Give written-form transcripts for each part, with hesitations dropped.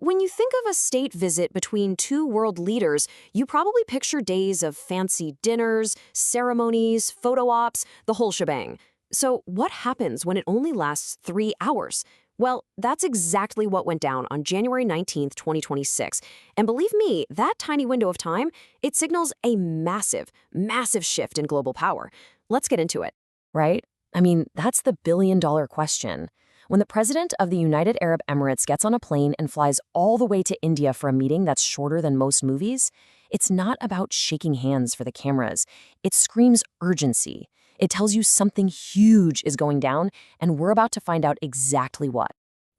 When you think of a state visit between two world leaders, you probably picture days of fancy dinners, ceremonies, photo ops, the whole shebang. So what happens when it only lasts 3 hours? Well, that's exactly what went down on January 19th, 2026. And believe me, that tiny window of time, it signals a massive, massive shift in global power. Let's get into it. Right? I mean, that's the billion-dollar question. When the president of the United Arab Emirates gets on a plane and flies all the way to India for a meeting that's shorter than most movies, it's not about shaking hands for the cameras. It screams urgency. It tells you something huge is going down, and we're about to find out exactly what.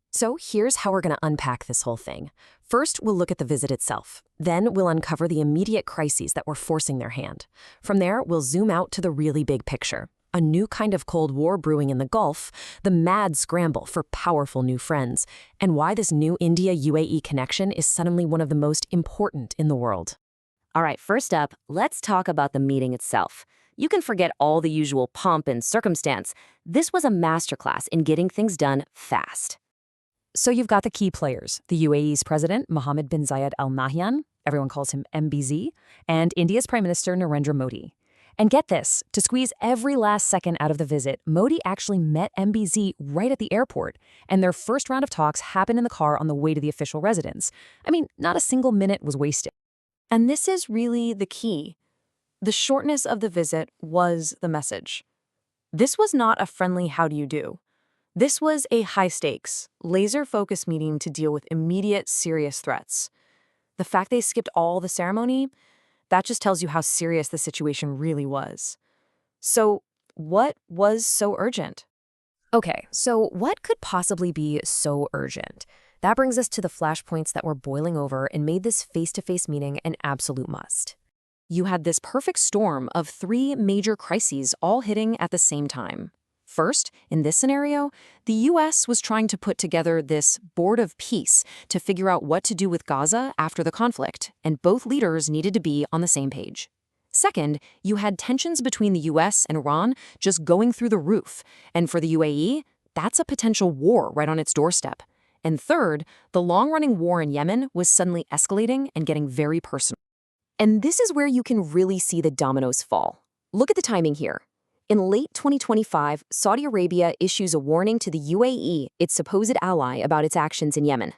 So here's how we're going to unpack this whole thing. First, we'll look at the visit itself. Then we'll uncover the immediate crises that were forcing their hand. From there, we'll zoom out to the really big picture. A new kind of Cold War brewing in the Gulf, the mad scramble for powerful new friends, and why this new India-UAE connection is suddenly one of the most important in the world. All right, first up, let's talk about the meeting itself. You can forget all the usual pomp and circumstance. This was a masterclass in getting things done fast. So you've got the key players, the UAE's president, Mohamed bin Zayed Al Nahyan, everyone calls him MBZ, and India's Prime Minister Narendra Modi. And get this, to squeeze every last second out of the visit, Modi actually met MBZ right at the airport, and their first round of talks happened in the car on the way to the official residence. I mean, not a single minute was wasted. And this is really the key. The shortness of the visit was the message. This was not a friendly how do you do. This was a high-stakes, laser-focused meeting to deal with immediate, serious threats. The fact they skipped all the ceremony, that just tells you how serious the situation really was. So, what was so urgent? Okay, so what could possibly be so urgent? That brings us to the flashpoints that were boiling over and made this face-to-face meeting an absolute must. You had this perfect storm of three major crises all hitting at the same time. First, in this scenario, the U.S. was trying to put together this board of peace to figure out what to do with Gaza after the conflict, and both leaders needed to be on the same page. Second, you had tensions between the U.S. and Iran just going through the roof, and for the UAE, that's a potential war right on its doorstep. And third, the long-running war in Yemen was suddenly escalating and getting very personal. And this is where you can really see the dominoes fall. Look at the timing here. In late 2025, Saudi Arabia issues a warning to the UAE, its supposed ally, about its actions in Yemen.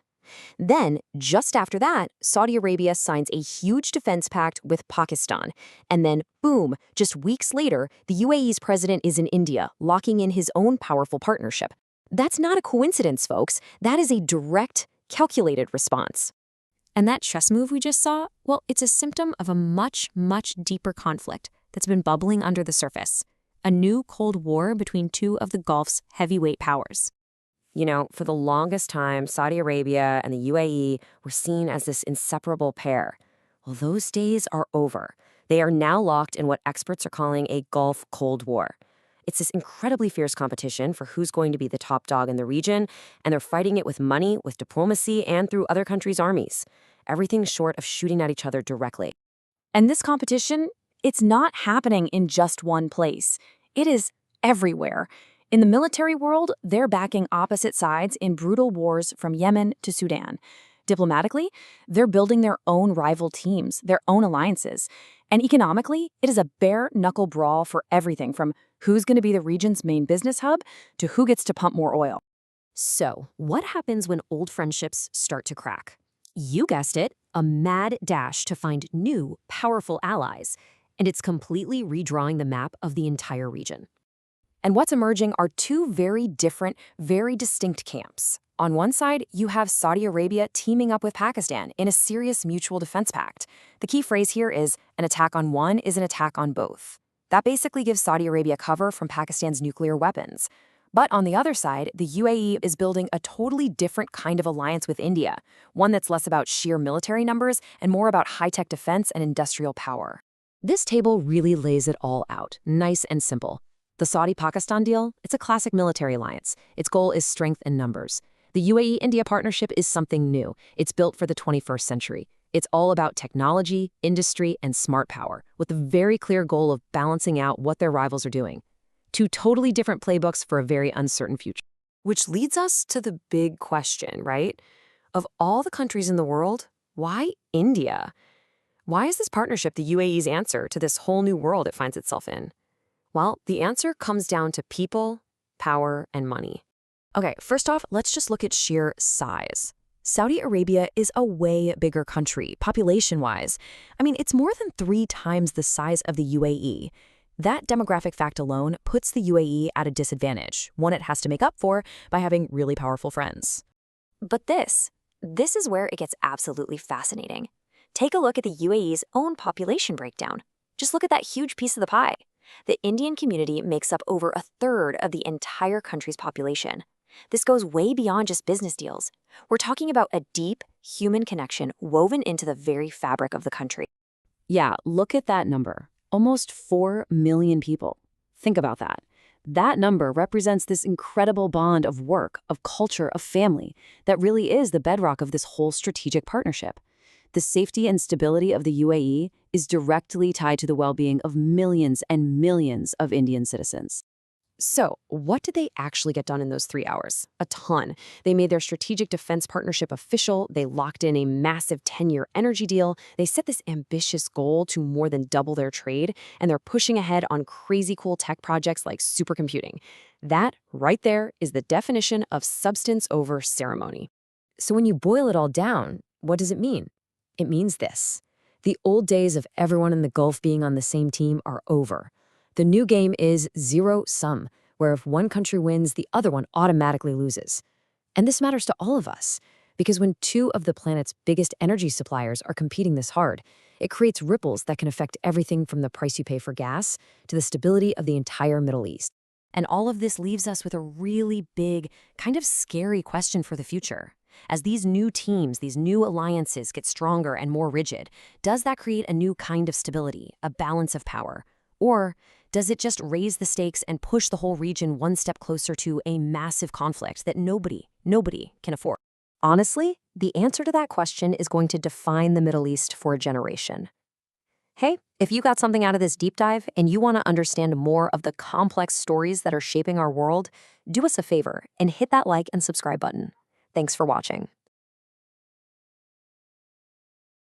Then, just after that, Saudi Arabia signs a huge defense pact with Pakistan. And then, boom, just weeks later, the UAE's president is in India, locking in his own powerful partnership. That's not a coincidence, folks. That is a direct, calculated response. And that chess move we just saw, well, it's a symptom of a much, much deeper conflict that's been bubbling under the surface. A new Cold War between two of the Gulf's heavyweight powers. For the longest time, Saudi Arabia and the UAE were seen as this inseparable pair. Well, those days are over. They are now locked in what experts are calling a Gulf Cold War. It's this incredibly fierce competition for who's going to be the top dog in the region, and they're fighting it with money, with diplomacy, and through other countries' armies. Everything short of shooting at each other directly. And this competition, it's not happening in just one place. It is everywhere. In the military world, they're backing opposite sides in brutal wars from Yemen to Sudan. Diplomatically, they're building their own rival teams, their own alliances. And economically, it is a bare-knuckle brawl for everything from who's going to be the region's main business hub to who gets to pump more oil. So, what happens when old friendships start to crack? You guessed it, a mad dash to find new, powerful allies. And it's completely redrawing the map of the entire region. And what's emerging are two very different, very distinct camps. On one side, you have Saudi Arabia teaming up with Pakistan in a serious mutual defense pact. The key phrase here is, an attack on one is an attack on both. That basically gives Saudi Arabia cover from Pakistan's nuclear weapons. But on the other side, the UAE is building a totally different kind of alliance with India, one that's less about sheer military numbers and more about high-tech defense and industrial power. This table really lays it all out, nice and simple. The Saudi-Pakistan deal, it's a classic military alliance. Its goal is strength in numbers. The UAE-India partnership is something new. It's built for the 21st century. It's all about technology, industry, and smart power, with the very clear goal of balancing out what their rivals are doing. Two totally different playbooks for a very uncertain future. Which leads us to the big question, right? Of all the countries in the world, why India? Why is this partnership the UAE's answer to this whole new world it finds itself in? Well, the answer comes down to people, power, and money. Okay, first off, let's just look at sheer size. Saudi Arabia is a way bigger country, population-wise. I mean, it's more than 3 times the size of the UAE. That demographic fact alone puts the UAE at a disadvantage, one it has to make up for by having really powerful friends. But this is where it gets absolutely fascinating. Take a look at the UAE's own population breakdown. Just look at that huge piece of the pie. The Indian community makes up over a third of the entire country's population. This goes way beyond just business deals. We're talking about a deep human connection woven into the very fabric of the country. Yeah, look at that number. Almost 4 million people. Think about that. That number represents this incredible bond of work, of culture, of family that really is the bedrock of this whole strategic partnership. The safety and stability of the UAE is directly tied to the well-being of millions and millions of Indian citizens. So, what did they actually get done in those 3 hours? A ton. They made their strategic defense partnership official, they locked in a massive 10-year energy deal, they set this ambitious goal to more than double their trade, and they're pushing ahead on crazy cool tech projects like supercomputing. That, right there, is the definition of substance over ceremony. So when you boil it all down, what does it mean? It means this. The old days of everyone in the Gulf being on the same team are over. The new game is zero-sum, where if one country wins, the other one automatically loses. And this matters to all of us, because when 2 of the planet's biggest energy suppliers are competing this hard, it creates ripples that can affect everything from the price you pay for gas to the stability of the entire Middle East. And all of this leaves us with a really big, kind of scary question for the future. As these new teams, these new alliances get stronger and more rigid, does that create a new kind of stability, a balance of power? Or does it just raise the stakes and push the whole region one step closer to a massive conflict that nobody can afford? Honestly, the answer to that question is going to define the Middle East for a generation. Hey, if you got something out of this deep dive and you want to understand more of the complex stories that are shaping our world, do us a favor and hit that like and subscribe button. Thanks for watching.